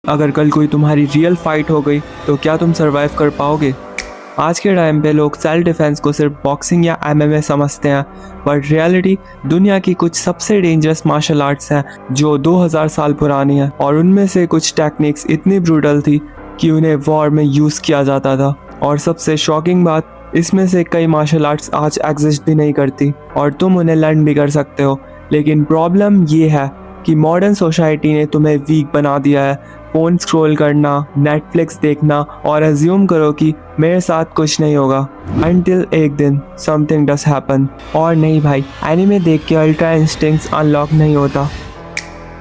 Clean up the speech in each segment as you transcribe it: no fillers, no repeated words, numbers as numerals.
अगर कल कोई तुम्हारी रियल फाइट हो गई तो क्या तुम सरवाइव कर पाओगे? आज के टाइम पे लोग सेल्फ डिफेंस को सिर्फ बॉक्सिंग या एमएमए समझते हैं, बट रियलिटी दुनिया की कुछ सबसे डेंजरस मार्शल आर्ट्स हैं जो 2000 साल पुरानी हैं, और उनमें से कुछ टेक्निक्स इतनी ब्रूटल थी कि उन्हें वॉर में यूज़ किया जाता था। और सबसे शॉकिंग बात, इसमें से कई मार्शल आर्ट्स आज एग्जिस्ट भी नहीं करती और तुम उन्हें लर्न भी कर सकते हो। लेकिन प्रॉब्लम ये है कि मॉडर्न सोसाइटी ने तुम्हें वीक बना दिया है। फ़ोन स्क्रॉल करना, नेटफ्लिक्स देखना और अज्यूम करो कि मेरे साथ कुछ नहीं होगा, अनटिल एक दिन समथिंग डस हैपन। और नहीं भाई, एनीमे देख के अल्ट्रा इंस्टिंक्ट्स अनलॉक नहीं होता।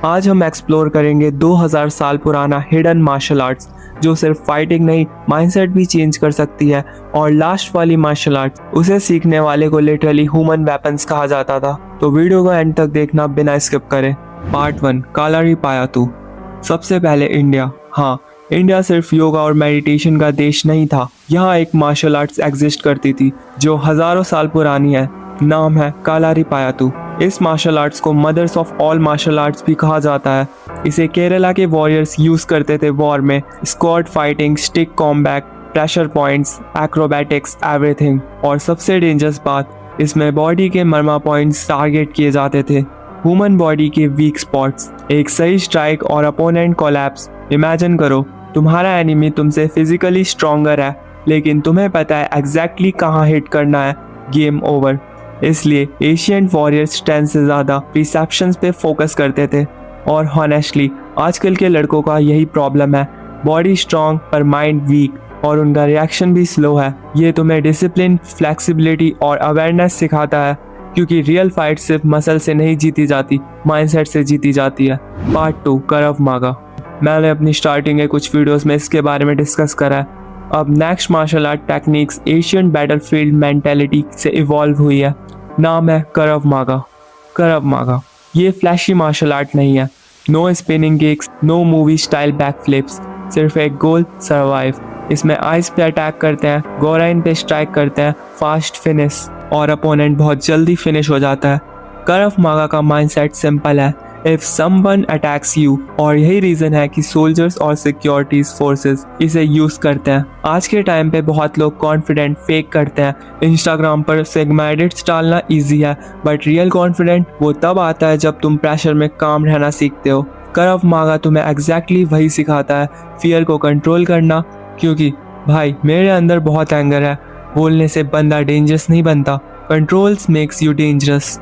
आज हम एक्सप्लोर करेंगे 2000 साल पुराना हिडन मार्शल आर्ट्स जो सिर्फ फाइटिंग नहीं, माइंडसेट भी चेंज कर सकती है। और लास्ट वाली मार्शल आर्ट्स, उसे सीखने वाले को लिटरली ह्यूमन वेपन्स कहा जाता था। तो वीडियो को एंड तक देखना बिना स्किप करे। पार्ट 1, कालारिपायातु। सबसे पहले इंडिया। हाँ, इंडिया सिर्फ योगा और मेडिटेशन का देश नहीं था। यहाँ एक मार्शल आर्ट्स एग्जिस्ट करती थी जो हजारों साल पुरानी है। नाम है कालारिपायातु। इस मार्शल आर्ट्स को mothers of all martial arts भी कहा जाता है। इसे केरला के वॉरियर्स यूज करते थे वॉर में। Squad fighting, stick combat, pressure points, acrobatics, everything. और सबसे डेंजरस बात, इसमें बॉडी के मर्मा पॉइंट्स टारगेट किए जाते थे, ह्यूमन बॉडी के वीक स्पॉट्स। एक सही स्ट्राइक और अपोनेंट कोलैप्स। इमेजिन करो, तुम्हारा एनिमी तुमसे फिजिकली स्ट्रॉन्गर है, लेकिन तुम्हें पता है एग्जैक्टली कहाँ हिट करना है। Game over. इसलिए एशियंट वॉरियर्स स्ट्रेंथ से ज़्यादा रिसेप्शंस पे फोकस करते थे। और हॉनेस्टली आजकल के लड़कों का यही प्रॉब्लम है, बॉडी स्ट्रॉन्ग पर माइंड वीक, और उनका रिएक्शन भी स्लो है। ये तुम्हें डिसिप्लिन, फ्लेक्सिबिलिटी और अवेयरनेस सिखाता है, क्योंकि रियल फाइट सिर्फ मसल से नहीं जीती जाती, माइंडसेट से जीती जाती है। पार्ट 2, करव मागा। मैंने अपनी स्टार्टिंग के कुछ वीडियोस में इसके बारे में डिस्कस करा है। अब next martial art techniques Asian battlefield mentality से इवॉल्व हुई है। नाम है करव मागा। करव मागा ये फ्लैशी मार्शल आर्ट नहीं है। No spinning kicks, no movie style back flips, सिर्फ एक गोल, सर्वाइव। इसमें आइस पे अटैक करते हैं, गोराइन पे स्ट्राइक करते हैं, फास्ट फिनिश, और अपोनेंट बहुत जल्दी फिनिश हो जाता है। करव मागा का माइंडसेट सिंपल है, इफ समवन अटैक्स यू। और यही रीजन है कि सोल्जर्स और सिक्योरिटीज फोर्सेस इसे यूज करते हैं। आज के टाइम पे बहुत लोग कॉन्फिडेंट फेक करते हैं। इंस्टाग्राम पर सिग्मा एडिट्स डालना इजी है, बट रियल कॉन्फिडेंट वो तब आता है जब तुम प्रेशर में काम रहना सीखते हो। करव मागा तुम्हें एग्जैक्टली वही सिखाता है, फियर को कंट्रोल करना। क्योंकि भाई मेरे अंदर बहुत एंगर है, बोलने से बंदा डेंजरस नहीं बनता, controls makes you dangerous.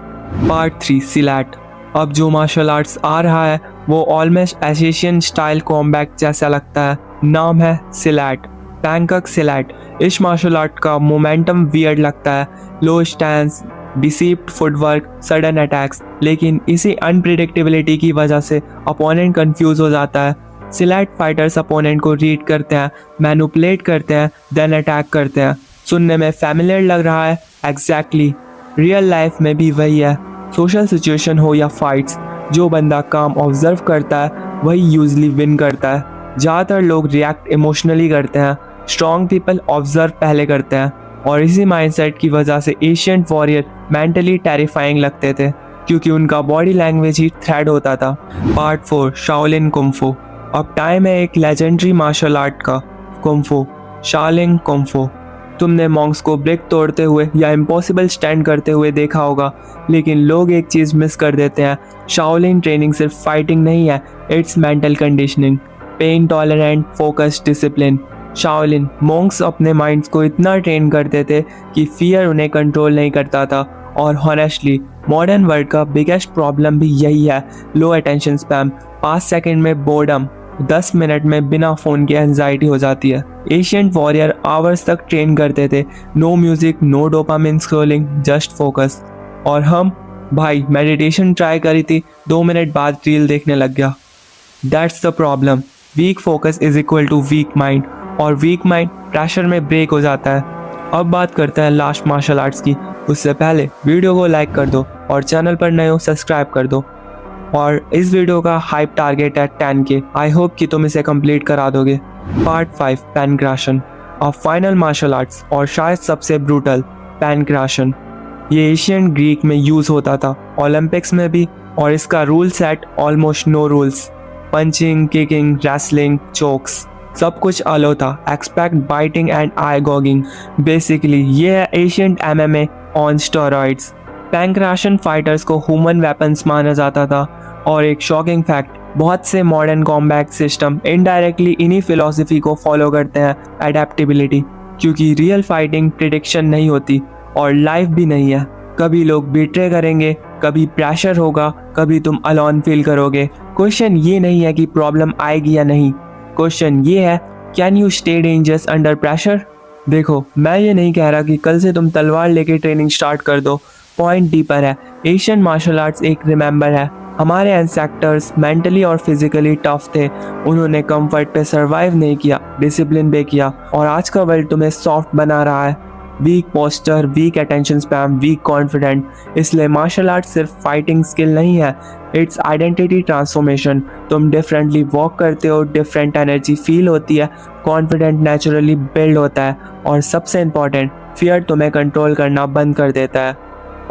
Part 3, सिलैट। अब जो मार्शल आर्ट्स आ रहा है वो ऑलमोस्ट एशियन स्टाइल कॉम्बैट जैसा लगता है। नाम है सिलैट, बैंकॉक सिलैट। इस मार्शल आर्ट का मोमेंटम वियर्ड लगता है, लो स्टैंस, डिसीप्ड फुटवर्क, सडन अटैक्स, लेकिन इसी अनप्रिडिक्टेबिलिटी की वजह से अपोनेंट कंफ्यूज हो जाता है। सिलैट फाइटर्स अपोनेंट को रीड करते हैं, मैनिपुलेट करते हैं, देन अटैक करते हैं। सुनने में फैमिलियर लग रहा है, एग्जैक्टली रियल लाइफ में भी वही है। सोशल सिचुएशन हो या फाइट्स, जो बंदा काम ऑब्जर्व करता है वही यूजली विन करता है। ज़्यादातर लोग रिएक्ट इमोशनली करते हैं, स्ट्रॉन्ग पीपल ऑब्जर्व पहले करते हैं। और इसी माइंडसेट की वजह से एशियंट वॉरियर मेंटली टेरिफाइंग लगते थे, क्योंकि उनका बॉडी लैंग्वेज ही थ्रेड होता था। Part 4, Shaolin kung fu. अब टाइम है एक लेजेंडरी मार्शल आर्ट का, कुंफू, शाओलिन कुंफू। तुमने मॉन्क्स को ब्रेक तोड़ते हुए या इम्पॉसिबल स्टैंड करते हुए देखा होगा, लेकिन लोग एक चीज़ मिस कर देते हैं। शाओलिन ट्रेनिंग सिर्फ फाइटिंग नहीं है, it's mental conditioning, pain tolerant, focus, discipline. Shaolin monks अपने माइंड्स को इतना ट्रेन करते थे कि फियर उन्हें कंट्रोल नहीं करता था। और हॉनेस्टली मॉडर्न वर्ल्ड का बिगेस्ट प्रॉब्लम भी यही है, लो अटेंशन स्पैम। 5 सेकंड में बोर्डम, 10 मिनट में बिना फ़ोन के एंजाइटी हो जाती है। एशियंट वॉरियर आवर्स तक ट्रेन करते थे, no music, no dopamine scrolling, just focus. और हम भाई मेडिटेशन ट्राई करी थी, 2 मिनट बाद रील देखने लग गया। That's the problem, weak focus is equal to weak mind, और वीक माइंड प्रेशर में ब्रेक हो जाता है। अब बात करते हैं लास्ट मार्शल आर्ट्स की। उससे पहले वीडियो को लाइक कर दो और चैनल पर नए हो सब्सक्राइब कर दो। और इस वीडियो का हाइप टारगेट है 10K। आई होप कि तुम इसे कंप्लीट करा दोगे। पार्ट 5, पैनक्राशन। अब फाइनल मार्शल आर्ट्स, और शायद सबसे ब्रूटल, पैनक्राशन। ये एशियन ग्रीक में यूज़ होता था, ओलंपिक्स में भी, और इसका rule set almost no rules. Punching, kicking, wrestling, chokes, सब अलग अलो था। Except biting and eye gouging. Basically ये है ancient MMA on steroids. Pankration fighters को ह्यूमन वेपन्स माना जाता था। और एक शॉकिंग फैक्ट, बहुत से मॉडर्न कॉम्बैट सिस्टम इनडायरेक्टली इन्हीं फिलॉसफी को फॉलो करते हैं, एडेप्टेबिलिटी। क्योंकि रियल फाइटिंग प्रिडिक्शन नहीं होती और लाइफ भी नहीं है। कभी लोग बिट्रे करेंगे, कभी प्रेशर होगा, कभी तुम अलोन फील करोगे। क्वेश्चन ये नहीं है कि प्रॉब्लम आएगी या नहीं, क्वेश्चन ये है can you stay dangerous under pressure. देखो, मैं ये नहीं कह रहा कि कल से तुम तलवार लेके ट्रेनिंग स्टार्ट कर दो। पॉइंट डीपर है। एशियन मार्शल आर्ट्स एक रिमेंबर है, हमारे एंसेक्टर्स मेंटली और फिजिकली टफ थे। उन्होंने कंफर्ट पे सरवाइव नहीं किया, डिसिप्लिन पे किया। और आज का वर्ल्ड तुम्हें सॉफ्ट बना रहा है। Weak posture, weak attention span, weak confident. इसलिए मार्शल आर्ट सिर्फ फाइटिंग स्किल नहीं है, इट्स आइडेंटिटी ट्रांसफॉर्मेशन। तुम डिफरेंटली वॉक करते हो, डिफरेंट एनर्जी फील होती है, कॉन्फिडेंट नेचुरली बिल्ड होता है। और सबसे इम्पॉर्टेंट, फियर तुम्हें कंट्रोल करना बंद कर देता है।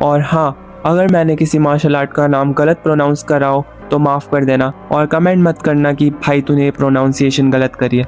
और हाँ, अगर मैंने किसी मार्शल आर्ट का नाम गलत प्रोनाउंस करा हो तो माफ़ कर देना। और कमेंट मत करना कि भाई तूने प्रोनाउंसिएशन गलत करी है।